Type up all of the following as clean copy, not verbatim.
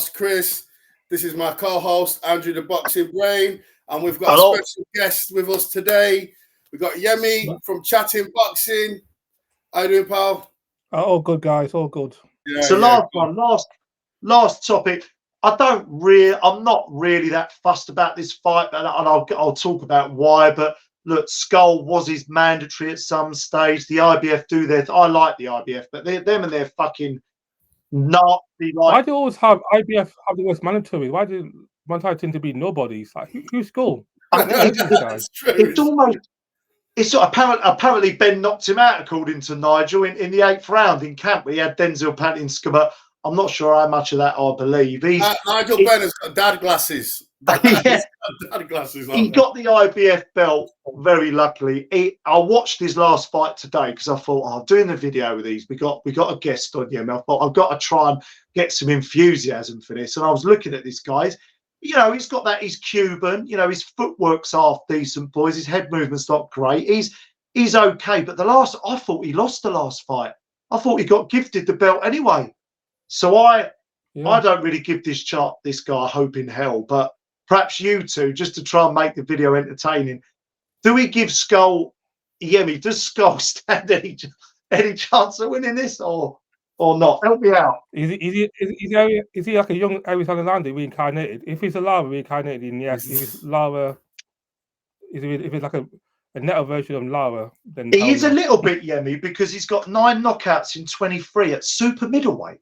host, Chris. This is my co-host, Andrew the Boxing Brain. And we've got a special guest with us today. We've got Yemi from Chatting Boxing. How you doing, pal? All good, guys. All good. Yeah, so last topic. I'm not really that fussed about this fight, and I'll talk about why. But look, SCULL was his mandatory at some stage. The IBF do their. I like the IBF, but them and their fucking nasty. Why do you always have IBF have the worst mandatory? Why do mandatory tend to be nobodies? Like who's SCULL? It's apparently Ben knocked him out, according to Nigel, in the 8th round in camp. We had Denzel Patinska, but I'm not sure how much of that I believe. Nigel Ben has got dad glasses. Dad glasses. He got the IBF belt very luckily. I watched his last fight today because I thought, doing the video with these, we got a guest on here. I thought I've got to try and get some enthusiasm for this. And I was looking at this guy. You know, he's got that. He's Cuban. You know, his footwork's half decent, boys. His head movement's not great. He's okay. But I thought he lost the last fight. I thought he got gifted the belt anyway. So I don't really give this guy hope in hell. But perhaps you two, just to try and make the video entertaining, do we give SCULL? Yemi, does SCULL stand any chance of winning this or not? Help me out. Is he like a young Aris Alexander reincarnated? If he's a Lara reincarnated, then yes. If it's Lara, if it's like a netter version of Lara, then he is a little bit Yemi because he's got 9 knockouts in 23 at super middleweight.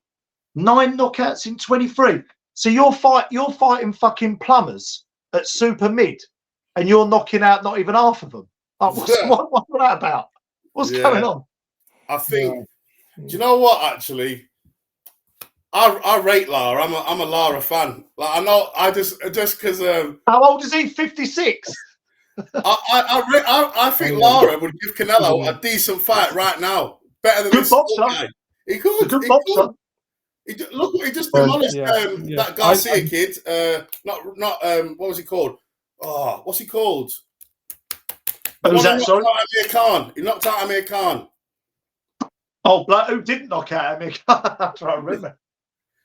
9 knockouts in 23. So you're fighting fucking plumbers at super mid, and you're knocking out not even half of them. What's that about? What's going on? I think. Do you know what? Actually, I rate Lara. I'm a Lara fan. Like I know. I just because. How old is he? 56. I think Lara would give Canelo a decent fight right now. Better than this guy. He could. Good boxer. Look what he just demolished that Garcia kid. Not what was he called? Oh, what's he called? Who's that? Sorry, He knocked out Amir Khan. Oh, who didn't knock out Amir Khan? I'm trying to remember.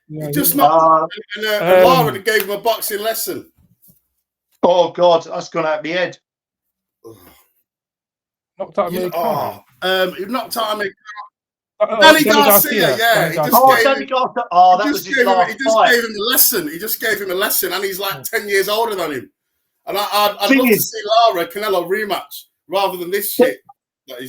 He just knocked and Lara gave him a boxing lesson. Oh God, that's gone out of my head. Knocked out Amir Khan. He knocked out Amir Khan. Danny Garcia, He just gave him a lesson. He just gave him a lesson, and he's like 10 years older than him. And I'd love to see Lara Canelo rematch rather than this shit.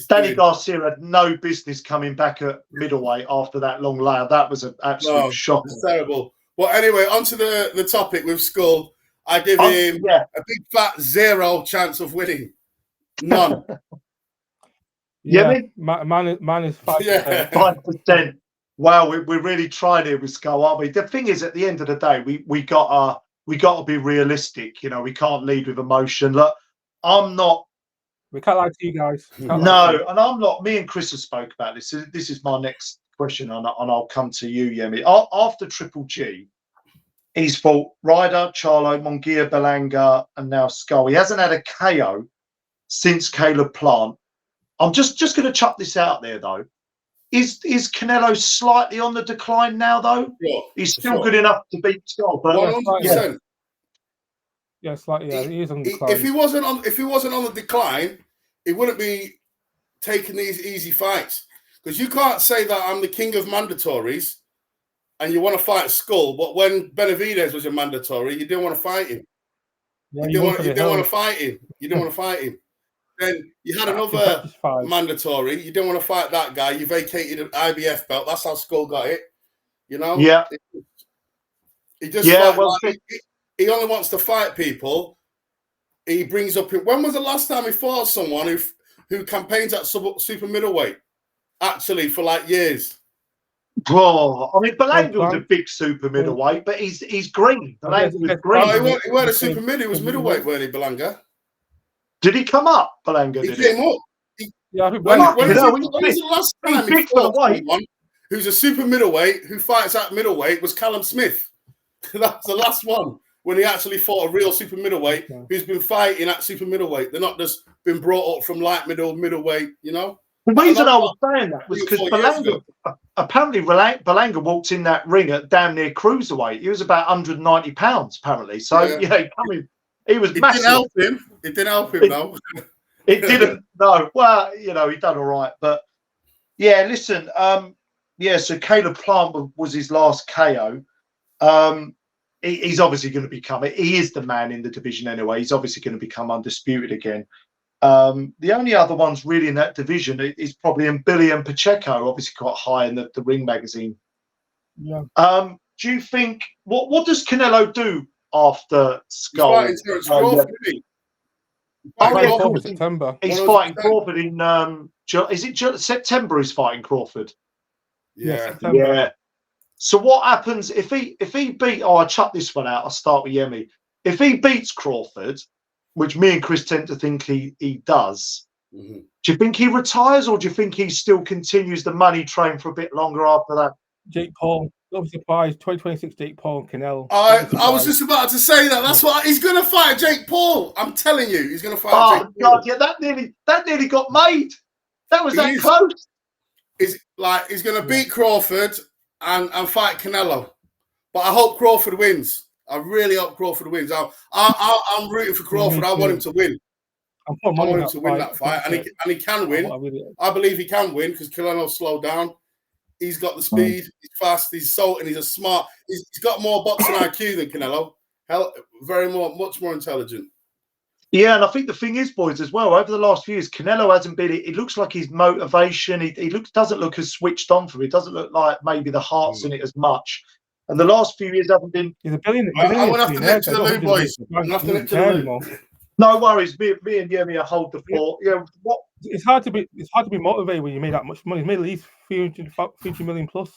Danny Garcia had no business coming back at middleweight after that long layout. That was an absolute shock. It's terrible. Well, anyway, onto the topic with SCULL. I give him a big fat 0 chance of winning. None. Man is 5%. 5%. Wow, we're really trying here with SCULL, aren't we? The thing is, at the end of the day, we got to be realistic. You know, we can't lead with emotion. Look, I'm not. We can't lie to you guys. And I'm not. Me and Chris have spoke about this. This is my next question, and I'll come to you, Yemi. After Triple G, he's fought Ryder, Charlo, Munguia, Belanga, and now SCULL. He hasn't had a KO since Caleb Plant. I'm just going to chuck this out there, though. Is Canelo slightly on the decline now, though? Yeah, he's still good enough to beat SCULL. But 100%. Yeah, slightly. Yeah, he is on the decline. If he wasn't on the decline, he wouldn't be taking these easy fights. Because you can't say that I'm the king of mandatories and you want to fight SCULL, but when Benavidez was a mandatory, you didn't want to fight him. Yeah, you didn't want to fight him. You didn't want to fight him. Then you had another mandatory. You didn't want to fight that guy. You vacated an IBF belt. That's how SCULL got it. You know? Yeah. He just he only wants to fight people. He brings up. When was the last time he fought someone who campaigns at super middleweight? Actually, for like years. Oh, I mean, Belanga was a big super middleweight, but he's green. Belanga was green. No, he weren't a super mid. He was middleweight, weren't he, Belanga? Did he come up, Belanga? He came up. When was the last time he fought someone who's a super middleweight who fights at middleweight was Callum Smith? That's the last one when he actually fought a real super middleweight who's been fighting at super middleweight. They're not just been brought up from light middleweight, you know? The reason I was saying that was because apparently Berlanga walked in that ring at damn near cruiserweight. He was about 190 pounds, apparently. So, he was massive. It didn't help him, though. It didn't, no. Well, he done all right. But, yeah, listen, so Caleb Plant was his last KO. He's obviously going to become, he is the man in the division anyway. He's obviously going to become undisputed again. The only other ones really in that division is probably Billy and Pacheco, obviously quite high in the Ring magazine. Yeah. Do you think, what does Canelo do after Skull? He's fighting Crawford, isn't he? September. He's fighting Crawford in, is it September he's fighting Crawford? Yeah. Yeah. So what happens if he beat, I chuck this one out, I'll start with Yemi. If he beats Crawford, which me and Chris tend to think he does, do you think he retires, or do you think he still continues the money train for a bit longer after that? Jake Paul, don't be surprised. 2026 Jake Paul and Canelo. I was just about to say that. That's what he's going to fight Jake Paul. I'm telling you, he's going to fight Jake Paul. God, yeah, that nearly got made. That was that close. He's going to beat Crawford and fight Canelo, but I hope Crawford wins. I really hope Crawford wins. I'm rooting for Crawford. I want him to win. I want him to win that fight, and he can win. I believe he can win because Canelo's slowed down. He's got the speed. He's fast. He's and he's a smart. He's got more boxing IQ than Canelo. Much more intelligent. Yeah, and I think the thing is, boys, as well, over the last few years, Canelo hasn't been. It looks like his motivation. He doesn't look as switched on for him. It doesn't look like maybe the heart's in it as much. And the last few years haven't been. He's a billionaire. I'm gonna have to nip to the loo, boys. I'm gonna have to nip to the loo. No worries. Me and Yemi hold the fort. Yeah. What? It's hard to be motivated when you made that much money. You made at least 300 million plus.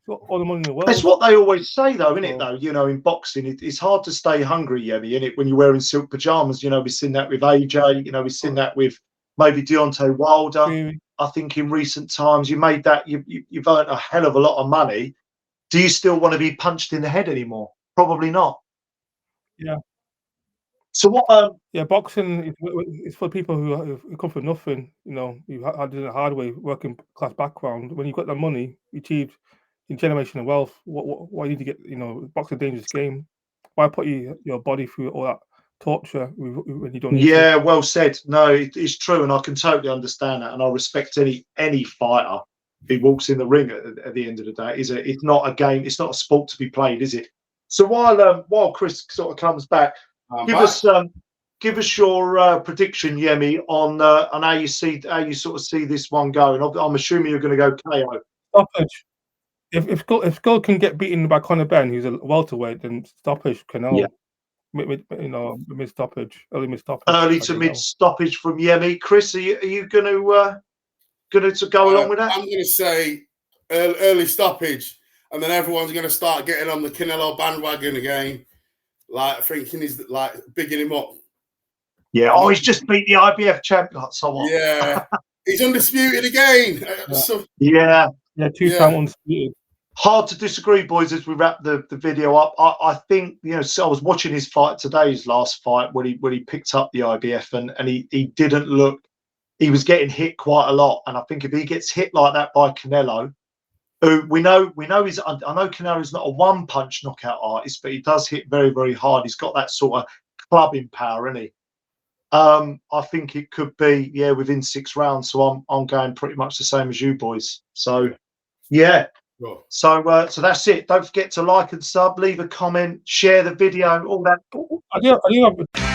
Got all the money in the world. That's what they always say, though, isn't it? Though in boxing, it's hard to stay hungry, Yemi, isn't it? When you're wearing silk pajamas, we've seen that with AJ. We've seen that with maybe Deontay Wilder. I think in recent times, you made that. You've earned a hell of a lot of money. Do you still want to be punched in the head anymore? Probably not. Yeah. So what? Boxing is for people who come from nothing. You had it the hard way, working class background. When you got the money, you achieved generational wealth. Why you need to get? Boxing a dangerous game. Why put your body through all that torture when you don't need to? Well said. No, it's true, and I can totally understand that, and I respect any fighter who walks in the ring at the end of the day. It's not a game. It's not a sport to be played, is it? So while Chris sort of comes back, give us your prediction, Yemi, on how you sort of see this one going. I'm assuming you're going to go KO. Stoppage. If Skull can get beaten by Conor Benn, who's a welterweight, then stoppage Canelo. Yeah. Mid stoppage, early mid stoppage. Early to mid stoppage from Yemi. Chris, are you going to go along with that? I'm going to say early stoppage, and then everyone's going to start getting on the Canelo bandwagon again, thinking he's bigging him up. Yeah. He's just beat the IBF champion. So what? Yeah. He's undisputed again. Yeah. 2-time undisputed. Hard to disagree, boys, as we wrap the video up. I think, so I was watching his fight today, his last fight, when he picked up the IBF, and he didn't look, he was getting hit quite a lot. And I think if he gets hit like that by Canelo, who I know Canelo's not a one-punch knockout artist, but he does hit very, very hard. He's got that sort of clubbing power, isn't he? I think it could be, within 6 rounds. So I'm going pretty much the same as you boys. So, yeah. Sure. So that's it. Don't forget to like and sub, leave a comment, share the video, all that. I do have